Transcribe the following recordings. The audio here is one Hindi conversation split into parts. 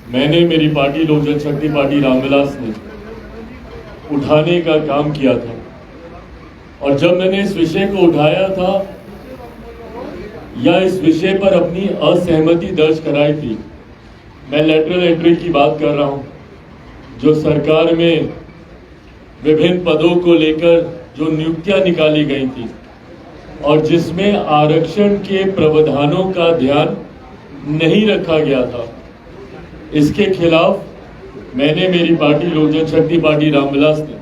मैंने, मेरी पार्टी लोक जनशक्ति पार्टी रामविलास ने उठाने का काम किया था। और जब मैंने इस विषय को उठाया था या इस विषय पर अपनी असहमति दर्ज कराई थी, मैं लेटरल एंट्री की बात कर रहा हूं, जो सरकार में विभिन्न पदों को लेकर जो नियुक्तियां निकाली गई थी और जिसमें आरक्षण के प्रावधानों का ध्यान नहीं रखा गया था, इसके खिलाफ मैंने, मेरी पार्टी लोक जनशक्ति पार्टी रामविलास ने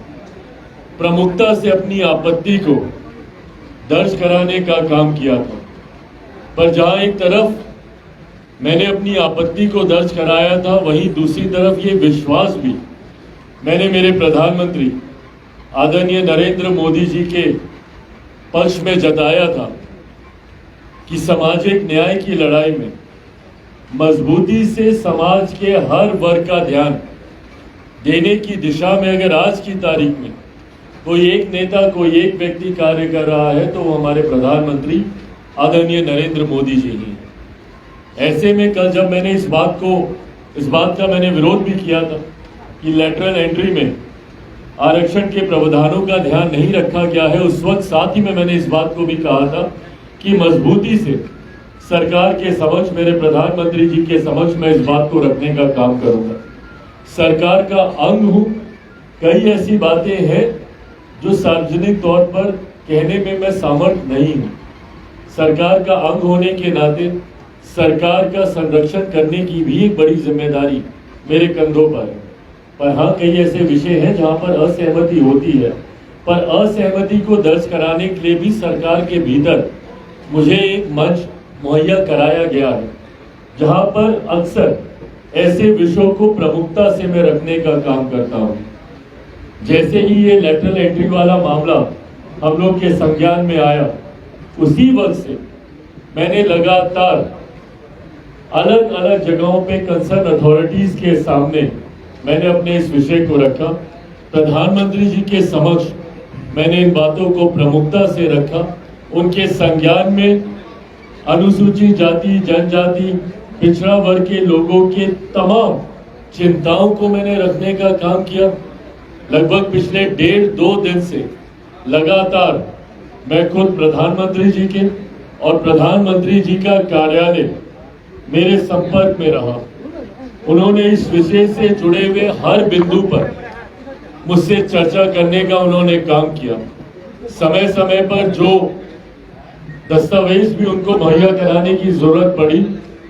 प्रमुखता से अपनी आपत्ति को दर्ज कराने का काम किया था। पर जहां एक तरफ मैंने अपनी आपत्ति को दर्ज कराया था, वहीं दूसरी तरफ ये विश्वास भी मैंने मेरे प्रधानमंत्री आदरणीय नरेंद्र मोदी जी के पक्ष में जताया था कि सामाजिक न्याय की लड़ाई में मजबूती से समाज के हर वर्ग का ध्यान देने की दिशा में अगर आज की तारीख में कोई एक नेता, कोई एक व्यक्ति कार्य कर रहा है तो वो हमारे प्रधानमंत्री आदरणीय नरेंद्र मोदी जी ही हैं। ऐसे में कल जब मैंने इस बात का मैंने विरोध भी किया था कि लेटरल एंट्री में आरक्षण के प्रावधानों का ध्यान नहीं रखा गया है, उस वक्त साथ ही में मैंने इस बात को भी कहा था कि मजबूती से सरकार के समक्ष, मेरे प्रधानमंत्री जी के समक्ष मैं इस बात को रखने का काम करूंगा। सरकार का अंग हूं, कई ऐसी बातें हैं जो सार्वजनिक तौर पर कहने में मैं सामर्थ्य नहीं हूं। सरकार का अंग होने के नाते सरकार का संरक्षण करने की भी एक बड़ी जिम्मेदारी मेरे कंधों पर है। पर हाँ, कई ऐसे विषय हैं जहां पर असहमति होती है, पर असहमति को दर्ज कराने के लिए भी सरकार के भीतर मुझे एक मंच मुहैया कराया गया है, जहां पर अक्सर ऐसे विषयों को प्रमुखता से मैं रखने का काम करता हूं। जैसे ही ये लेटरल एंट्री वाला मामला हम लोग के संज्ञान में आया, उसी वक्त से मैंने लगातार अलग अलग जगहों पे कंसर्न अथॉरिटीज के सामने मैंने अपने इस विषय को रखा। प्रधानमंत्री जी के समक्ष मैंने इन बातों को प्रमुखता से रखा। उनके संज्ञान में अनुसूचित जाति, जनजाति, पिछड़ा वर्ग के लोगों के तमाम चिंताओं को मैंने रखने का काम किया। लगभग पिछले 1.5-2 दिन से लगातार मैं खुद प्रधानमंत्री जी के और प्रधानमंत्री जी का कार्यालय मेरे संपर्क में रहा। उन्होंने इस विषय से जुड़े हुए हर बिंदु पर मुझसे चर्चा करने का उन्होंने काम किया। समय समय पर जो दस्तावेज भी उनको मुहैया कराने की जरूरत पड़ी,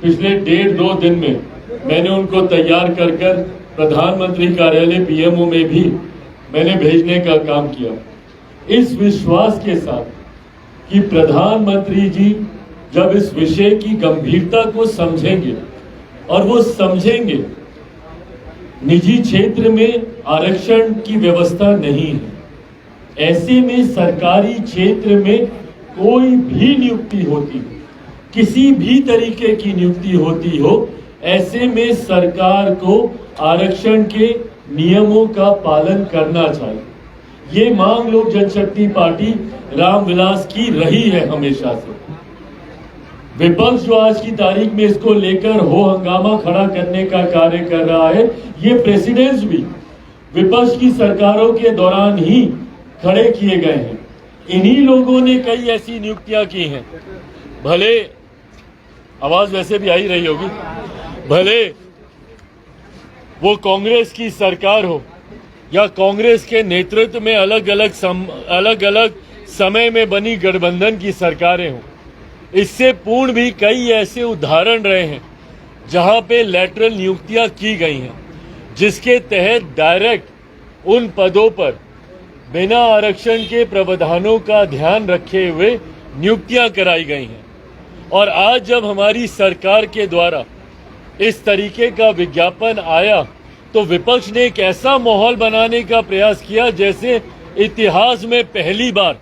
पिछले 1.5-2 दिन में मैंने उनको तैयार कर प्रधानमंत्री कार्यालय पीएमओ में भी मैंने भेजने का काम किया, इस विश्वास के साथ कि प्रधानमंत्री जी जब इस विषय की गंभीरता को समझेंगे और वो समझेंगे निजी क्षेत्र में आरक्षण की व्यवस्था नहीं है, ऐसे में सरकारी क्षेत्र में कोई भी नियुक्ति होती, किसी भी तरीके की नियुक्ति होती हो, ऐसे में सरकार को आरक्षण के नियमों का पालन करना चाहिए। ये मांग लोक जनशक्ति पार्टी रामविलास की रही है हमेशा से। विपक्ष जो आज की तारीख में इसको लेकर हो हंगामा खड़ा करने का कार्य कर रहा है, ये प्रेसिडेंट्स भी विपक्ष की सरकारों के दौरान ही खड़े किए गए हैं। इन्हीं लोगों ने कई ऐसी नियुक्तियां की हैं, भले आवाज वैसे भी आ ही रही होगी, भले वो कांग्रेस की सरकार हो या कांग्रेस के नेतृत्व में अलग अलग समय में बनी गठबंधन की सरकारें हों। इससे पूर्ण भी कई ऐसे उदाहरण रहे हैं जहां पे लेटरल नियुक्तियां की गई हैं, जिसके तहत डायरेक्ट उन पदों पर बिना आरक्षण के प्रावधानों का ध्यान रखे हुए नियुक्तियां कराई गई हैं। और आज जब हमारी सरकार के द्वारा इस तरीके का विज्ञापन आया तो विपक्ष ने एक ऐसा माहौल बनाने का प्रयास किया जैसे इतिहास में पहली बार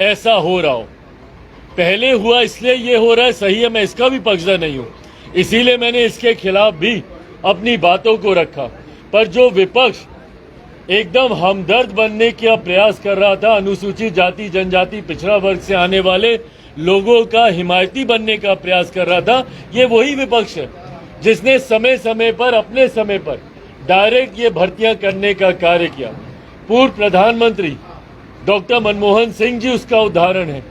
ऐसा हो रहा हो। पहले हुआ इसलिए ये हो रहा है, सही है, मैं इसका भी पक्षधर नहीं हूं, इसीलिए मैंने इसके खिलाफ भी अपनी बातों को रखा। पर जो विपक्ष एकदम हमदर्द बनने का प्रयास कर रहा था, अनुसूचित जाति, जनजाति, पिछड़ा वर्ग से आने वाले लोगों का हिमायती बनने का प्रयास कर रहा था, ये वही विपक्ष है जिसने समय समय पर अपने समय पर डायरेक्ट ये भर्तियां करने का कार्य किया। पूर्व प्रधानमंत्री डॉक्टर मनमोहन सिंह जी उसका उदाहरण है,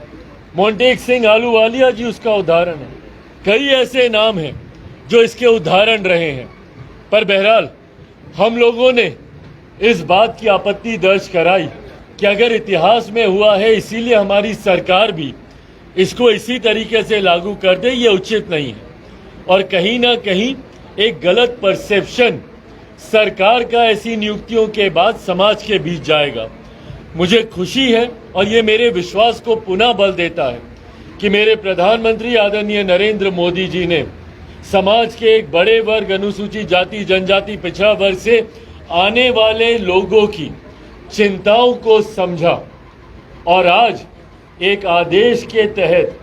मोंटेक सिंह आलूवालिया जी उसका उदाहरण है, कई ऐसे नाम हैं जो इसके उदाहरण रहे हैं। पर बहरहाल हम लोगों ने इस बात की आपत्ति दर्ज कराई कि अगर इतिहास में हुआ है इसीलिए हमारी सरकार भी इसको इसी तरीके से लागू कर दे, ये उचित नहीं है। और कहीं ना कहीं एक गलत परसेप्शन सरकार का ऐसी नियुक्तियों के बाद समाज के बीच जाएगा। मुझे खुशी है और ये मेरे विश्वास को पुनः बल देता है कि मेरे प्रधानमंत्री आदरणीय नरेंद्र मोदी जी ने समाज के एक बड़े वर्ग, अनुसूचित जाति जनजाति पिछड़ा वर्ग से आने वाले लोगों की चिंताओं को समझा और आज एक आदेश के तहत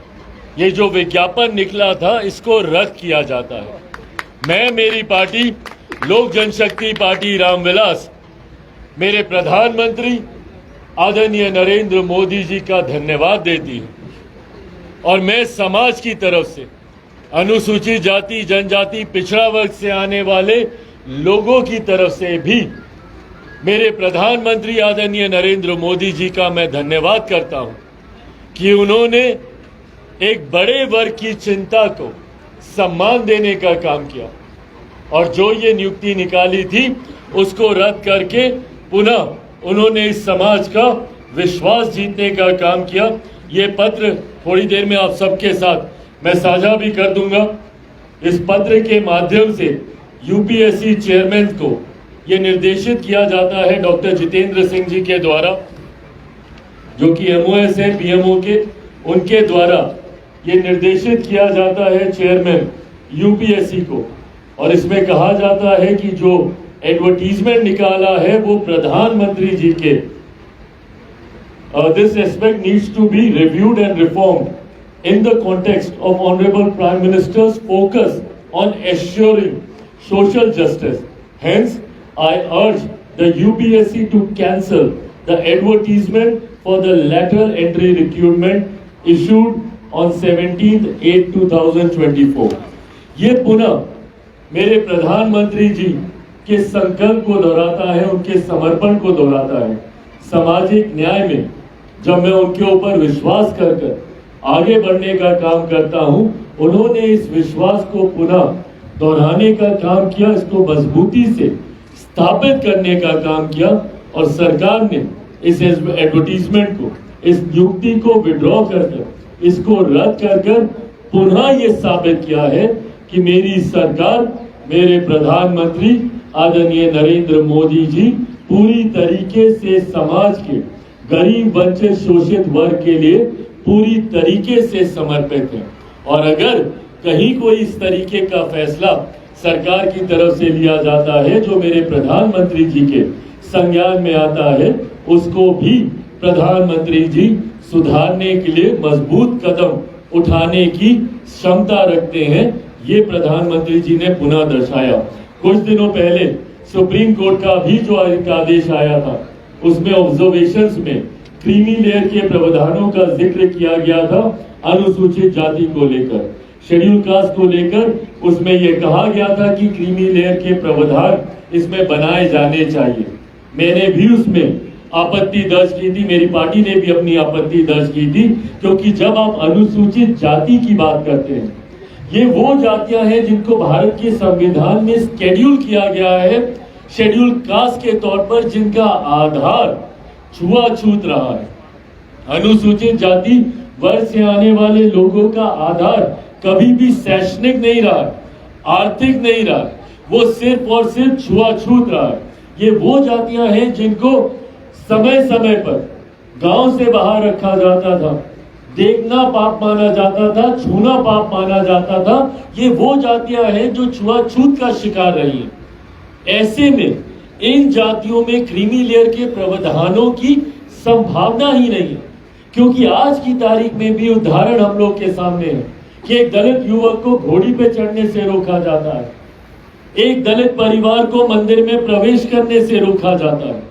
ये जो विज्ञापन निकला था इसको रद्द किया जाता है। मैं, मेरी पार्टी लोक जनशक्ति पार्टी रामविलास, मेरे प्रधानमंत्री आदरणीय नरेंद्र मोदी जी का धन्यवाद देती हूँ और मैं समाज की तरफ से अनुसूचित जाति जनजाति पिछड़ा वर्ग से आने वाले लोगों की तरफ से भी मेरे प्रधानमंत्री आदरणीय नरेंद्र मोदी जी का मैं धन्यवाद करता हूं कि उन्होंने एक बड़े वर्ग की चिंता को सम्मान देने का काम किया और जो ये नियुक्ति निकाली थी उसको रद्द करके पुनः उन्होंने इस समाज का विश्वास जीतने का काम किया। ये पत्र थोड़ी देर में आप सबके साथ मैं साझा भी कर दूंगा। इस पत्र के माध्यम से यूपीएससी चेयरमैन को ये निर्देशित किया जाता है डॉक्टर जितेंद्र सिंह जी के द्वारा, जो कि एमओएस है पीएमओ के, उनके द्वारा ये निर्देशित किया जाता है चेयरमैन यूपीएससी को। और इसमें कहा जाता है कि जो एडवर्टीजमेंट निकाला है वो प्रधानमंत्री जी के this aspect needs to be reviewed and reformed in the context of honourable prime minister's focus on assuring social justice. Hence, I urge the UPSC to cancel the advertisement for the lateral entry recruitment issued on 17/8/2024। ये पुनः मेरे प्रधानमंत्री जी के संकल्प को दोहराता है, उनके समर्पण को दोहराता है। सामाजिक न्याय में जब मैं उनके ऊपर विश्वास कर आगे बढ़ने का काम करता हूं, उन्होंने इस विश्वास को पुनः दोहराने का काम किया, इसको मजबूती से स्थापित करने का काम किया और सरकार ने इस एडवर्टीजमेंट को, इस नियुक्ति को विड्रॉ कर इसको रद्द कर पुनः ये साबित किया है कि मेरी सरकार, मेरे प्रधानमंत्री आदरणीय नरेंद्र मोदी जी पूरी तरीके से समाज के गरीब वंचित शोषित वर्ग के लिए पूरी तरीके से समर्पित है। और अगर कहीं कोई इस तरीके का फैसला सरकार की तरफ से लिया जाता है जो मेरे प्रधानमंत्री जी के संज्ञान में आता है, उसको भी प्रधानमंत्री जी सुधारने के लिए मजबूत कदम उठाने की क्षमता रखते हैं। ये प्रधानमंत्री जी ने पुनः दर्शाया। कुछ दिनों पहले सुप्रीम कोर्ट का भी जो एक आदेश आया था, उसमें ऑब्जर्वेशंस में क्रीमी लेयर के प्रावधानों का जिक्र किया गया था अनुसूचित जाति को लेकर, शेड्यूल कास्ट को लेकर। उसमें यह कहा गया था कि क्रीमी लेयर के प्रावधान इसमें बनाए जाने चाहिए। मैंने भी उसमें आपत्ति दर्ज की थी, मेरी पार्टी ने भी अपनी आपत्ति दर्ज की थी, क्योंकि जब आप अनुसूचित जाति की बात करते हैं, ये वो जातियां हैं जिनको भारत के संविधान में शेड्यूल किया गया है शेड्यूल कास्ट के तौर पर, जिनका आधार छुआछूत रहा है। अनुसूचित जाति वर्ग से आने वाले लोगों का आधार कभी भी शैक्षणिक नहीं रहा, आर्थिक नहीं रहा, वो सिर्फ और सिर्फ छुआछूत रहा है। ये वो जातियां हैं जिनको समय समय पर गांव से बाहर रखा जाता था, देखना पाप माना जाता था, छूना पाप माना जाता था। ये वो जातियां हैं जो छुआछूत का शिकार रही हैं। ऐसे में इन जातियों में क्रीमी लेयर के प्रावधानों की संभावना ही नहीं है, क्योंकि आज की तारीख में भी उदाहरण हम लोग के सामने है कि एक दलित युवक को घोड़ी पे चढ़ने से रोका जाता है, एक दलित परिवार को मंदिर में प्रवेश करने से रोका जाता है।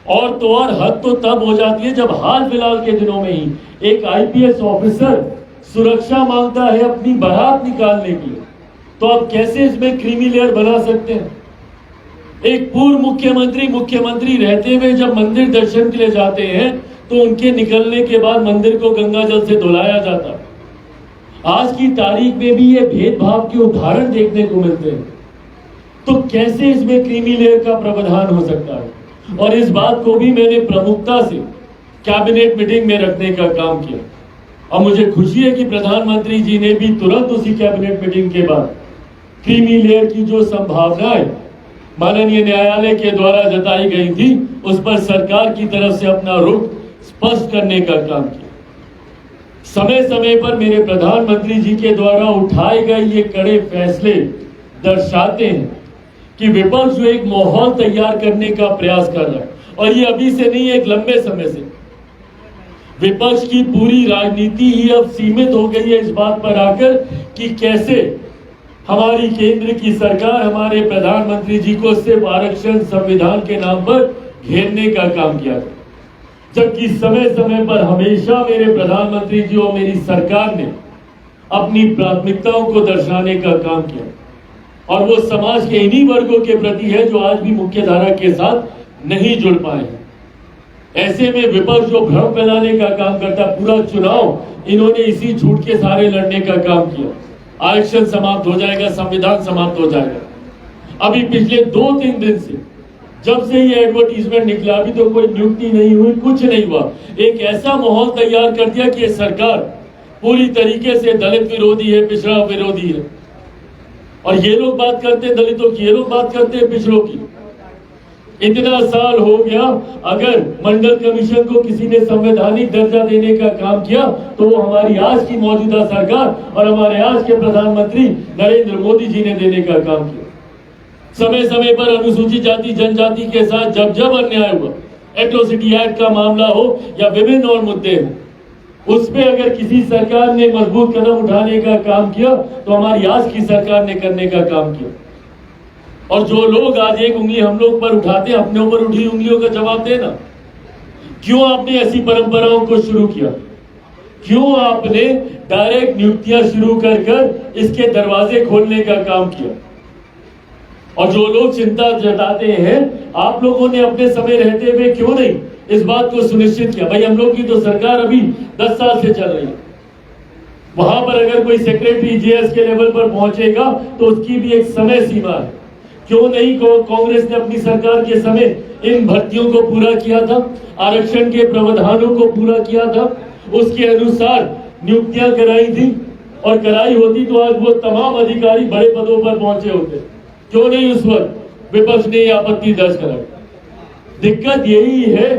और तो और हद तो तब हो जाती है जब हाल फिलहाल के दिनों में ही एक आईपीएस ऑफिसर सुरक्षा मांगता है अपनी बारात निकालने के लिए, तो आप कैसे इसमें क्रीमी लेयर बना सकते हैं? एक पूर्व मुख्यमंत्री रहते हुए जब मंदिर दर्शन के लिए जाते हैं तो उनके निकलने के बाद मंदिर को गंगा जल से धुलाया जाता है। आज की तारीख में भी ये भेदभाव के उदाहरण देखने को मिलते हैं। तो कैसे इसमें क्रीमी लेयर का प्रावधान हो सकता है? और इस बात को भी मैंने प्रमुखता से कैबिनेट मीटिंग में रखने का काम किया और मुझे खुशी है कि प्रधानमंत्री जी ने भी तुरंत उसी कैबिनेट मीटिंग के बाद क्रीमी लेयर की जो संभावनाएं माननीय न्यायालय के द्वारा जताई गई थी उस पर सरकार की तरफ से अपना रुख स्पष्ट करने का काम किया। समय समय पर मेरे प्रधानमंत्री जी के द्वारा उठाए गए ये कड़े फैसले दर्शाते हैं कि विपक्ष जो एक माहौल तैयार करने का प्रयास कर रहा है, और ये अभी से नहीं, एक लंबे समय से विपक्ष की पूरी राजनीति ही अब सीमित हो गई है इस बात पर आकर कि कैसे हमारी केंद्र की सरकार हमारे प्रधानमंत्री जी को सिर्फ आरक्षण संविधान के नाम पर घेरने का काम किया था, जबकि समय समय पर हमेशा मेरे प्रधानमंत्री जी और मेरी सरकार ने अपनी प्राथमिकताओं को दर्शाने का काम किया और वो समाज के इन्हीं वर्गों के प्रति है जो आज भी मुख्यधारा के साथ नहीं जुड़ पाए हैं। ऐसे में विपक्ष जो भ्रम फैलाने का काम करता, पूरा चुनाव इन्होंने इसी झूठ के सहारे लड़ने का काम किया। आरक्षण समाप्त हो जाएगा, संविधान समाप्त हो जाएगा। अभी पिछले 2-3 दिन से जब से ये एडवर्टीजमेंट निकला अभी तो कोई नियुक्ति नहीं हुई, कुछ नहीं हुआ। एक ऐसा माहौल तैयार कर दिया कि ये सरकार पूरी तरीके से दलित विरोधी है, पिछड़ा विरोधी है। और ये लोग बात करते हैं दलितों की, ये लोग बात करते हैं पिछड़ों की। इतना साल हो गया, अगर मंडल कमीशन को किसी ने संवैधानिक दर्जा देने का काम किया तो वो हमारी आज की मौजूदा सरकार और हमारे आज के प्रधानमंत्री नरेंद्र मोदी जी ने देने का काम किया। समय समय पर अनुसूचित जाति जनजाति के साथ जब जब अन्याय हुआ, एट्रोसिटी एक्ट का मामला हो या विभिन्न और मुद्दे हो, उस पे अगर किसी सरकार ने मजबूत कदम उठाने का काम किया तो हमारी आज की सरकार ने करने का काम किया। और जो लोग आज एक उंगली हम लोग पर उठाते हैं, अपने ऊपर उठी उंगलियों का जवाब देना। क्यों आपने ऐसी परंपराओं को शुरू किया? क्यों आपने डायरेक्ट नियुक्तियां शुरू कर इसके दरवाजे खोलने का काम किया? और जो लोग चिंता जताते हैं, आप लोगों ने अपने समय रहते हुए क्यों नहीं इस बात को सुनिश्चित किया? भाई हम लोग की तो सरकार अभी 10 साल से चल रही है। वहां पर अगर कोई सेक्रेटरी जेएस के लेवल पर पहुंचेगा तो उसकी भी एक समय सीमा है। क्यों नहीं कांग्रेस ने अपनी सरकार के समय इन भर्तियों को पूरा किया था, आरक्षण के प्रावधानों को पूरा किया था, उसके अनुसार नियुक्तियां कराई थी, और कराई होती तो आज वो तमाम अधिकारी बड़े पदों पर पहुंचे होते। क्यों नहीं उस वक्त विपक्ष ने यह आपत्ति दर्ज कराई? दिक्कत यही है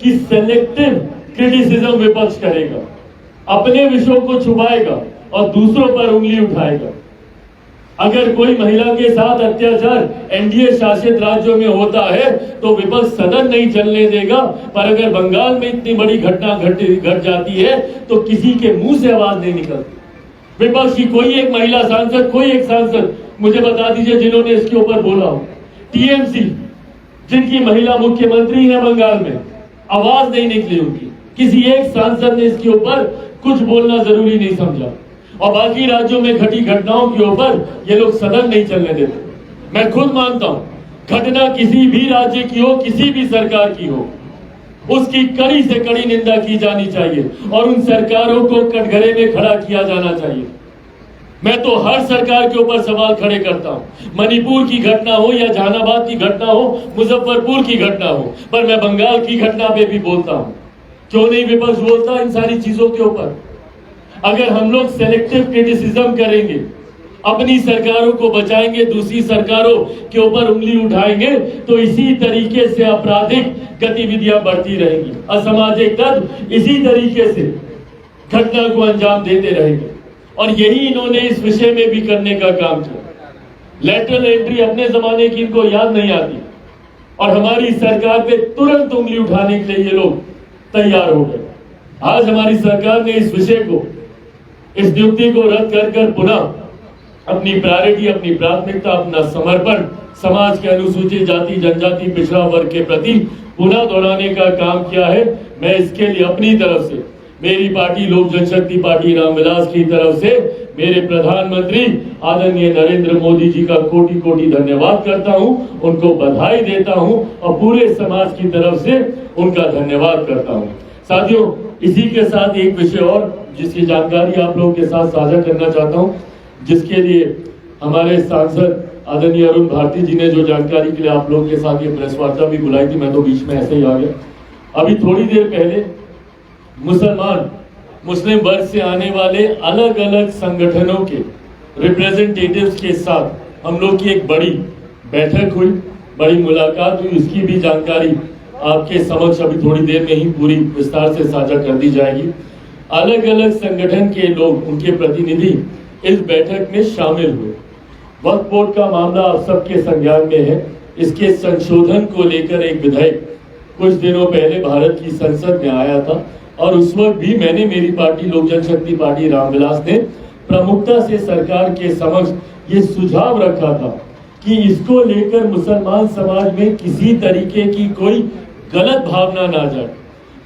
कि सेलेक्टिव क्रिटिसिज्म विपक्ष करेगा, अपने विषयों को छुपाएगा और दूसरों पर उंगली उठाएगा। अगर कोई महिला के साथ अत्याचार एनडीए शासित राज्यों में होता है तो विपक्ष सदन नहीं चलने देगा, पर अगर बंगाल में इतनी बड़ी घटना घट जाती है तो किसी के मुंह से आवाज नहीं निकलती। विपक्ष की कोई एक महिला सांसद, कोई एक सांसद मुझे बता दीजिए जिन्होंने इसके ऊपर बोला हो। टीएमसी जिनकी महिला मुख्यमंत्री है बंगाल में, आवाज नहीं निकली उनकी, किसी एक सांसद ने इसके ऊपर कुछ बोलना जरूरी नहीं समझा। और बाकी राज्यों में घटी घटनाओं के ऊपर ये लोग सदन नहीं चलने देते। मैं खुद मानता हूं घटना किसी भी राज्य की हो, किसी भी सरकार की हो, उसकी कड़ी से कड़ी निंदा की जानी चाहिए और उन सरकारों को कटघरे में खड़ा किया जाना चाहिए। मैं तो हर सरकार के ऊपर सवाल खड़े करता हूं, मणिपुर की घटना हो या जहानाबाद की घटना हो, मुजफ्फरपुर की घटना हो, पर मैं बंगाल की घटना पे भी बोलता हूं। क्यों नहीं विपक्ष बोलता इन सारी चीजों के ऊपर? अगर हम लोग सेलेक्टिव क्रिटिसिज्म करेंगे, अपनी सरकारों को बचाएंगे, दूसरी सरकारों के ऊपर उंगली उठाएंगे, तो इसी तरीके से आपराधिक गतिविधियां बढ़ती रहेंगी, असामाजिक तत्व इसी तरीके से घटना को अंजाम देते रहेंगे। और यही इन्होंने इस विषय में भी करने का काम किया। लेटरल एंट्री अपने जमाने की इनको याद नहीं आती और हमारी सरकार पे तुरंत उंगली उठाने के लिए ये लोग तैयार हो गए। आज हमारी सरकार ने इस विषय को, इस नियुक्ति को रद्द कर पुनः अपनी प्रायोरिटी, अपनी प्राथमिकता, अपना समर्पण समाज के अनुसूचित जाति जनजाति पिछड़ा वर्ग के प्रति पुनः दोहराने का काम किया है। मैं इसके लिए अपनी तरफ से, मेरी पार्टी लोक जनशक्ति पार्टी रामविलास की तरफ से मेरे प्रधानमंत्री आदरणीय नरेंद्र मोदी जी का कोटि कोटि धन्यवाद करता हूं, उनको बधाई देता हूं और पूरे समाज की तरफ से उनका धन्यवाद करता हूं। साथियों, इसी के साथ एक विषय और जिसकी जानकारी आप लोगों के साथ साझा करना चाहता हूं, जिसके लिए हमारे सांसद आदरणीय अरुण भारती जी ने जो जानकारी के लिए आप लोगों के साथ ये प्रेस वार्ता भी बुलाई थी, मैं तो बीच में ऐसे ही आ गया। अभी थोड़ी देर पहले मुस्लिम वर्ग से आने वाले अलग अलग संगठनों के रिप्रेजेंटेटिव्स के साथ हम लोग की एक बड़ी बैठक हुई, बड़ी मुलाकात हुई। उसकी भी जानकारी आपके समक्ष अभी थोड़ी देर में ही पूरी विस्तार से साझा कर दी जाएगी। अलग अलग संगठन के लोग, उनके प्रतिनिधि इस बैठक में शामिल हुए। वक्फ बोर्ड का मामला आप सबके संज्ञान में है। इसके संशोधन को लेकर एक विधेयक कुछ दिनों पहले भारत की संसद में आया था और उस वक्त भी मैंने, मेरी पार्टी लोक जनशक्ति पार्टी रामविलास ने प्रमुखता से सरकार के समक्ष ये सुझाव रखा था कि इसको लेकर मुसलमान समाज में किसी तरीके की कोई गलत भावना ना जाए।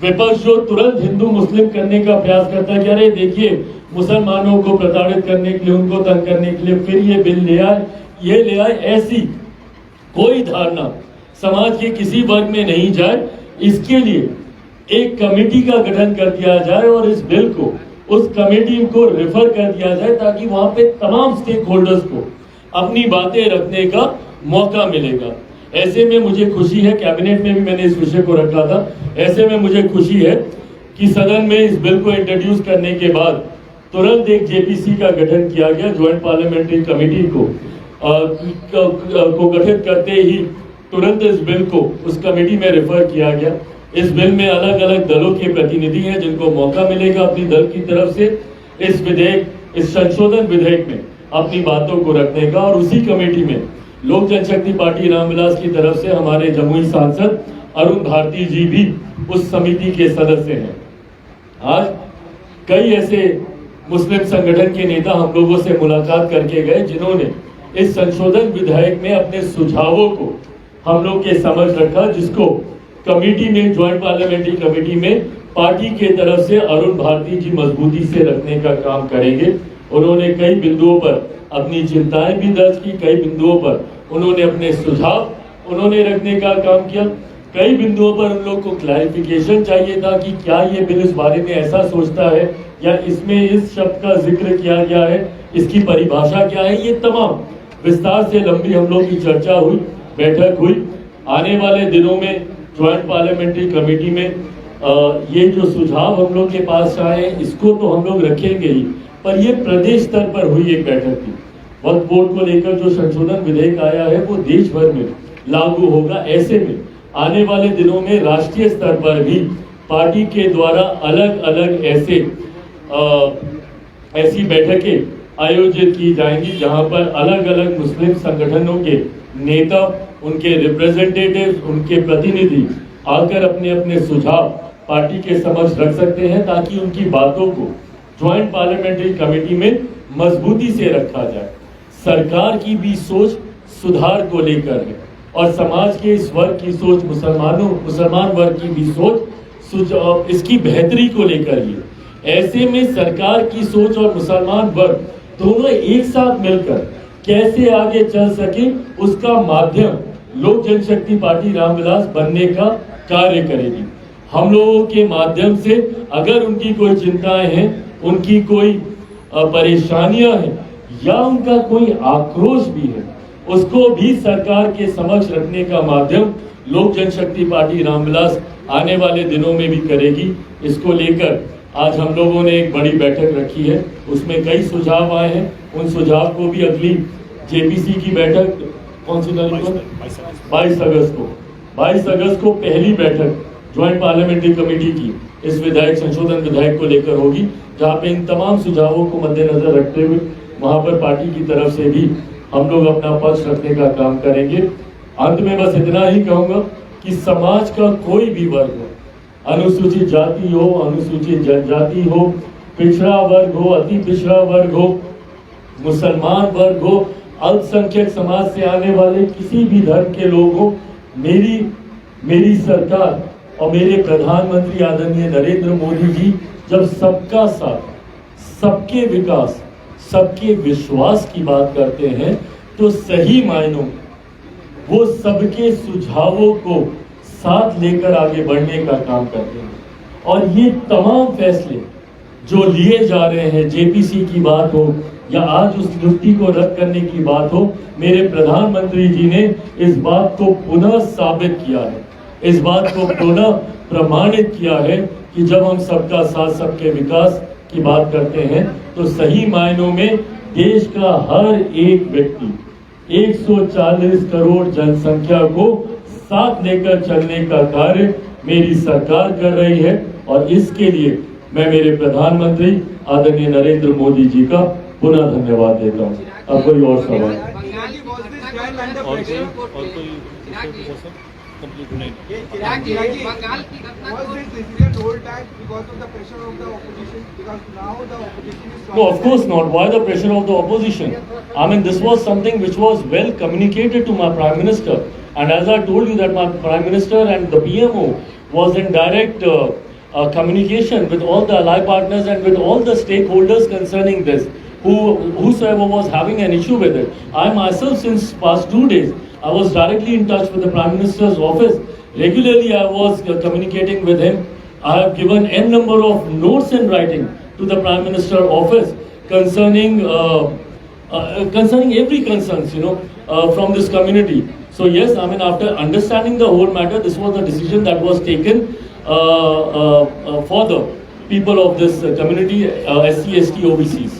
विपक्ष जो तुरंत हिंदू मुस्लिम करने का प्रयास करता है कि अरे देखिए मुसलमानों को प्रताड़ित करने के लिए, उनको तंग करने के लिए फिर ये बिल ले आए, ऐसी कोई धारणा समाज के किसी वर्ग में नहीं जाए, इसके लिए एक कमेटी का गठन कर दिया जाए और इस बिल को उस कमेटी को रेफर कर दिया जाए ताकि वहां पे तमाम स्टेक होल्डर्स को अपनी बातें रखने का मौका मिलेगा। ऐसे में मुझे खुशी है, कैबिनेट में भी मैंने इस विषय को रखा था, ऐसे में मुझे खुशी है कि सदन में इस बिल को इंट्रोड्यूस करने के बाद तुरंत एक जेपीसी का गठन किया गया, ज्वाइंट पार्लियामेंट्री कमेटी को गठित करते ही तुरंत इस बिल को उस कमेटी में रेफर किया गया। इस बिल में अलग अलग दलों के प्रतिनिधि हैं जिनको मौका मिलेगा अपनी दल की तरफ से इस संशोधन विधेयक में अपनी बातों को रखने का। और उसी कमेटी में लोक जनशक्ति पार्टी रामविलास की तरफ से हमारे जमुई सांसद अरुण भारती जी भी उस समिति के सदस्य हैं। आज कई ऐसे मुस्लिम संगठन के नेता हम लोगों से मुलाकात करके गए जिन्होंने इस संशोधन विधेयक में अपने सुझावों को हम लोग के समक्ष रखा, जिसको कमेटी में, ज्वाइंट पार्लियामेंट्री कमेटी में पार्टी के तरफ से अरुण भारती जी मजबूती से रखने का काम करेंगे। उन्होंने कई बिंदुओं पर अपनी चिंताएं भी दर्ज की, कई बिंदुओं पर उन्होंने अपने सुझाव उन्होंने रखने का काम किया। कई बिंदुओं पर उन लोग को क्लैरिफिकेशन चाहिए था कि क्या ये बिल इस बारे में ऐसा सोचता है या इसमें इस शब्द का जिक्र किया गया है, इसकी परिभाषा क्या है। ये तमाम विस्तार से लंबी हम लोग की चर्चा हुई, बैठक हुई। आने वाले दिनों में ज्वाइंट पार्लियामेंट्री कमेटी में ये जो सुझाव हम लोग के पास आए हैं इसको तो हम लोग रखेंगे ही, पर ये प्रदेश स्तर पर हुई एक बैठक थी। वक्फ बोर्ड को लेकर जो संशोधन विधेयक आया है वो देश भर में लागू होगा। ऐसे में आने वाले दिनों में राष्ट्रीय स्तर पर भी पार्टी के द्वारा अलग अलग ऐसी बैठकें आयोजित की जाएंगी जहां पर अलग अलग मुस्लिम संगठनों के नेता, उनके रिप्रेजेंटेटिव, उनके प्रतिनिधि आकर अपने अपने सुझाव पार्टी के समक्ष रख सकते हैं ताकि उनकी बातों को ज्वाइंट पार्लियामेंट्री कमेटी में मजबूती से रखा जाए। सरकार की भी सोच सुधार को लेकर है और समाज के इस वर्ग की सोच, मुसलमान वर्ग की भी सोच इसकी बेहतरी को लेकर ही। ऐसे में सरकार की सोच और मुसलमान वर्ग दोनों एक साथ मिलकर कैसे आगे चल सके उसका माध्यम लोक जनशक्ति पार्टी रामविलास बनने का कार्य करेगी। हम लोगों के माध्यम से अगर उनकी कोई चिंताएं हैं, उनकी कोई परेशानियां हैं या उनका कोई आक्रोश भी है, उसको भी सरकार के समक्ष रखने का माध्यम लोक जनशक्ति पार्टी रामविलास आने वाले दिनों में भी करेगी। इसको लेकर आज हम लोगों ने एक बड़ी बैठक रखी है, उसमें कई सुझाव आए हैं। उन सुझाव को भी अगली जेपीसी की बैठक कौन सी तारीख को, 22 अगस्त को पहली बैठक ज्वाइंट पार्लियामेंट्री कमेटी की इस विधेयक, संशोधन विधेयक को लेकर होगी, जहां पे इन तमाम सुझावों को मद्देनजर रखते हुए वहां पर पार्टी की तरफ से भी हम लोग अपना पक्ष रखने का काम करेंगे। अंत में बस इतना ही कहूंगा कि समाज का कोई भी वर्ग हो, अनुसूचित जाति हो, अनुसूचित जनजाति हो, पिछड़ा वर्ग हो, अति पिछड़ा वर्ग हो, मुसलमान वर्ग हो, अल्पसंख्यक समाज से आने वाले किसी भी धर्म के लोग हो, मेरी सरकार और मेरे प्रधानमंत्री आदरणीय नरेंद्र मोदी जी जब सबका साथ, सबके विकास, सबके विश्वास की बात करते हैं, तो सही मायनों वो सबके सुझावों को साथ लेकर आगे बढ़ने का काम करते हैं। और ये तमाम फैसले जो लिए जा रहे हैं, जेपीसी की बात हो या आज उस नियुक्ति को रद्द करने की बात हो, मेरे प्रधानमंत्री जी ने इस बात को पुनः साबित किया है, इस बात को पुनः प्रमाणित किया है कि जब हम सबका साथ सबके विकास की बात करते हैं तो सही मायनों में देश का हर एक व्यक्ति 140 करोड़ जनसंख्या को साथ लेकर चलने का कार्य मेरी सरकार कर रही है। और इसके लिए मैं मेरे प्रधानमंत्री आदरणीय नरेंद्र मोदी जी का पुनः धन्यवाद देता हूँ। अब कोई और सवाल? No, of course not. Why the pressure of the opposition? I mean, this was something which was well communicated to my Prime Minister. And as I told you that my Prime Minister and the PMO was in direct communication with all the ally partners and with all the stakeholders concerning this, whosoever was having an issue with it. I myself, since past 2 days, I was directly in touch with the Prime Minister's office. Regularly, I was communicating with him. I have given n number of notes in writing to the Prime Minister office concerning every concerns, from this community. So yes, I mean, after understanding the whole matter, this was the decision that was taken for the people of this community, SC, ST, OBCs.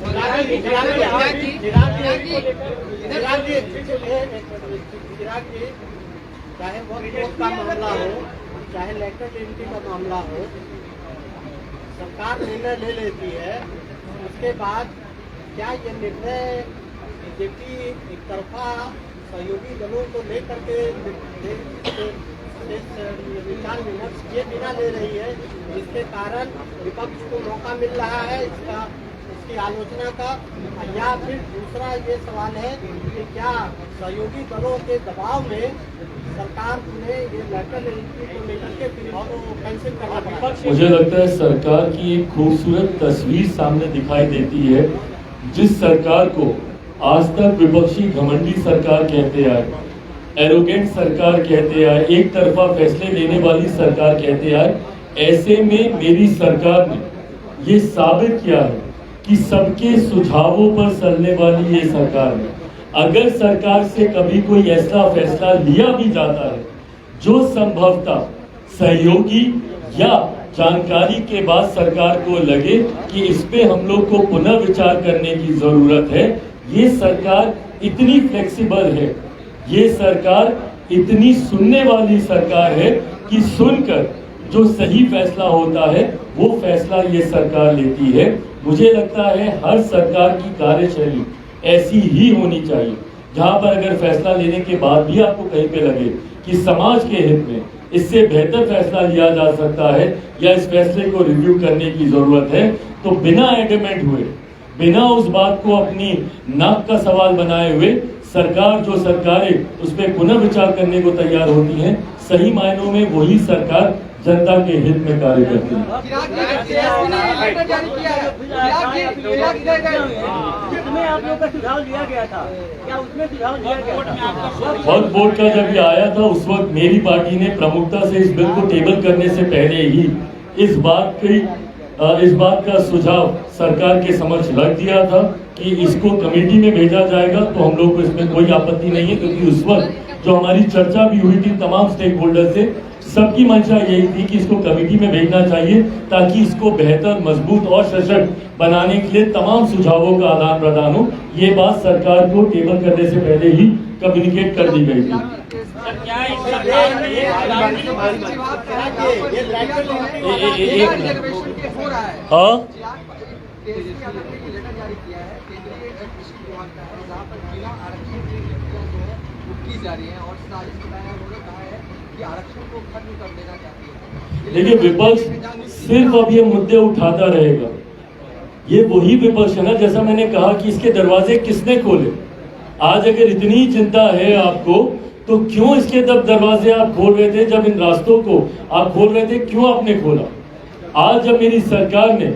चाहे वक्त का मामला हो, चाहे लेटर एंट्री का मामला हो, सरकार निर्णय ले लेती है। उसके बाद क्या ये निर्णय बीजेपी एक तरफा सहयोगी दलों को लेकर के विचार विमर्श किए बिना ले रही है, जिसके कारण विपक्ष को मौका मिल रहा है इसकी आलोचना का? या फिर दूसरा ये सवाल है कि क्या सहयोगी दलों के दबाव में सरकार ने ये लेटर एंट्री को लेकर के फिर कैंसिल करना पड़ा? मुझे लगता है सरकार की एक खूबसूरत तस्वीर सामने दिखाई देती है, जिस सरकार को आज तक विपक्षी घमंडी सरकार कहते आए, एरोगेंट सरकार कहते आए, एक तरफा फैसले लेने वाली सरकार कहते आए। ऐसे में मेरी सरकार ने ये साबित किया है कि सबके सुझावों पर चलने वाली ये सरकार है। अगर सरकार से कभी कोई ऐसा फैसला लिया भी जाता है जो संभवतः सहयोगी या जानकारी के बाद सरकार को लगे कि इस पे हम लोग को पुनः विचार करने की जरूरत है, ये सरकार इतनी फ्लेक्सिबल है, ये सरकार इतनी सुनने वाली सरकार है कि सुनकर जो सही फैसला होता है वो फैसला ये सरकार लेती है। मुझे लगता है हर सरकार की कार्यशैली ऐसी ही होनी चाहिए, जहां पर अगर फैसला लेने के बाद भी आपको कहीं पे लगे कि समाज के हित में इससे बेहतर फैसला लिया जा सकता है या इस फैसले को रिव्यू करने की जरूरत है, तो बिना एडमेंट हुए, बिना उस बात को अपनी नाक का सवाल बनाए हुए सरकार जो सरकारें उस पर पुनः विचार करने को तैयार होती हैं, सही मायनों में वही सरकार जनता के हित में कार्य करती है। वक्फ बोर्ड का जब ये आया था उस वक्त मेरी पार्टी ने प्रमुखता से इस बिल को टेबल करने से पहले ही इस बात का सुझाव सरकार के समक्ष रख दिया था कि इसको कमेटी में भेजा जाएगा, तो हम लोग को इसमें कोई आपत्ति नहीं है, क्योंकि उस वक्त जो हमारी चर्चा भी हुई थी तमाम स्टेक होल्डर से, सबकी मंशा यही थी कि इसको कमेटी में भेजना चाहिए ताकि इसको बेहतर, मजबूत और सशक्त बनाने के लिए तमाम सुझावों का आदान प्रदान हो। ये बात सरकार को टेबल करने से पहले ही कम्युनिकेट कर दी गई थी। हाँ, देखिए विपक्ष सिर्फ अब ये मुद्दे उठाता रहेगा। ये वही विपक्ष है ना, जैसा मैंने कहा कि इसके दरवाजे किसने खोले। आज अगर इतनी चिंता है आपको, तो क्यों इसके दरवाजे आप खोल रहे थे? जब इन रास्तों को आप खोल रहे थे, क्यों आपने खोला? आज जब मेरी सरकार ने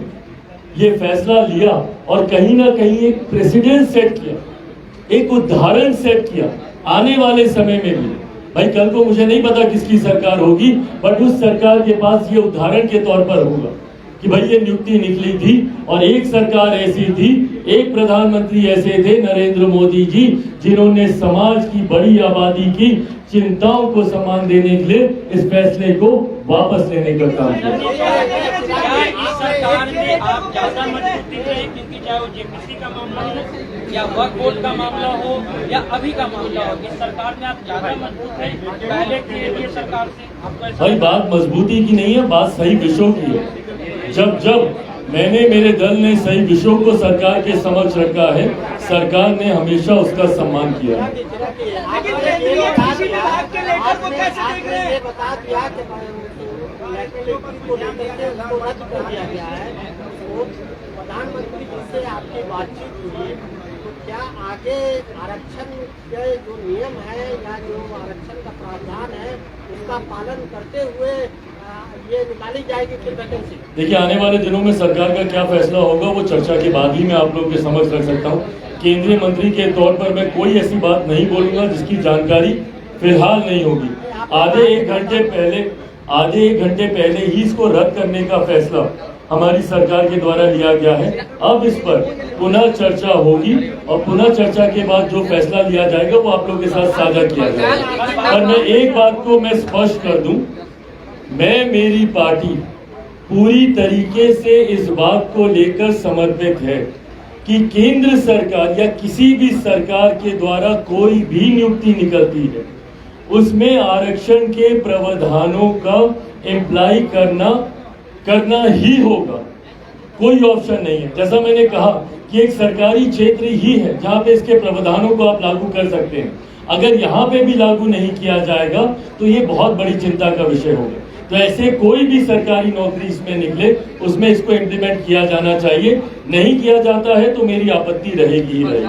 ये फैसला लिया और कहीं ना कहीं एक प्रेसिडेंट सेट किया, एक उदाहरण सेट किया आने वाले समय में भी। भाई कल को मुझे नहीं पता किसकी सरकार होगी, बट उस सरकार के पास ये उदाहरण के तौर पर होगा कि भाई ये नियुक्ति निकली थी और एक सरकार ऐसी थी, एक प्रधानमंत्री ऐसे थे नरेंद्र मोदी जी, जिन्होंने समाज की बड़ी आबादी की चिंताओं को सम्मान देने के लिए इस फैसले को वापस लेने का काम किया। सरकार में आप ज्यादा मजबूती रहे, क्योंकि चाहे वो जेपीसी का मामला हो या वक्फ बोर्ड का मामला हो या अभी का मामला हो, इस सरकार में आप ज्यादा मजबूत रहे पहले की सरकार से। आपको भाई बात मजबूती की नहीं है, बात सही विषयों की है। जब मैंने, मेरे दल ने सही विषयों को सरकार के समक्ष रखा है, सरकार ने हमेशा उसका सम्मान किया है। प्रधानमंत्री जी से आपकी बातचीत हुई, तो क्या आगे आरक्षण के जो नियम है या जो आरक्षण का प्रावधान है उसका पालन करते हुए ये निकाली जाएगी फिर वैकेंसी? देखिए, आने वाले दिनों में सरकार का क्या फैसला होगा वो चर्चा के बाद ही मैं आप लोगों के समक्ष रख सकता हूँ। केंद्रीय मंत्री के तौर पर मैं कोई ऐसी बात नहीं बोलूंगा जिसकी जानकारी फिलहाल नहीं होगी। आधे एक घंटे पहले ही इसको रद्द करने का फैसला हमारी सरकार के द्वारा लिया गया है। अब इस पर पुनः चर्चा होगी और पुनः चर्चा के बाद जो फैसला लिया जाएगा वो आप लोगों के साथ साझा किया जाएगा। और मैं एक बात को मैं स्पष्ट कर दूं, मेरी पार्टी पूरी तरीके से इस बात को लेकर समर्पित है कि केंद्र सरकार या किसी भी सरकार के द्वारा कोई भी नियुक्ति निकलती है उसमें आरक्षण के प्रावधानों का इम्प्लाई करना ही होगा, कोई ऑप्शन नहीं है। जैसा मैंने कहा कि एक सरकारी क्षेत्र ही है जहां पे इसके प्रावधानों को आप लागू कर सकते हैं। अगर यहाँ पे भी लागू नहीं किया जाएगा तो ये बहुत बड़ी चिंता का विषय होगा। तो ऐसे कोई भी सरकारी नौकरी इसमें निकले उसमें इसको इम्प्लीमेंट किया जाना चाहिए। नहीं किया जाता है तो मेरी आपत्ति रहेगी ही रहेगी।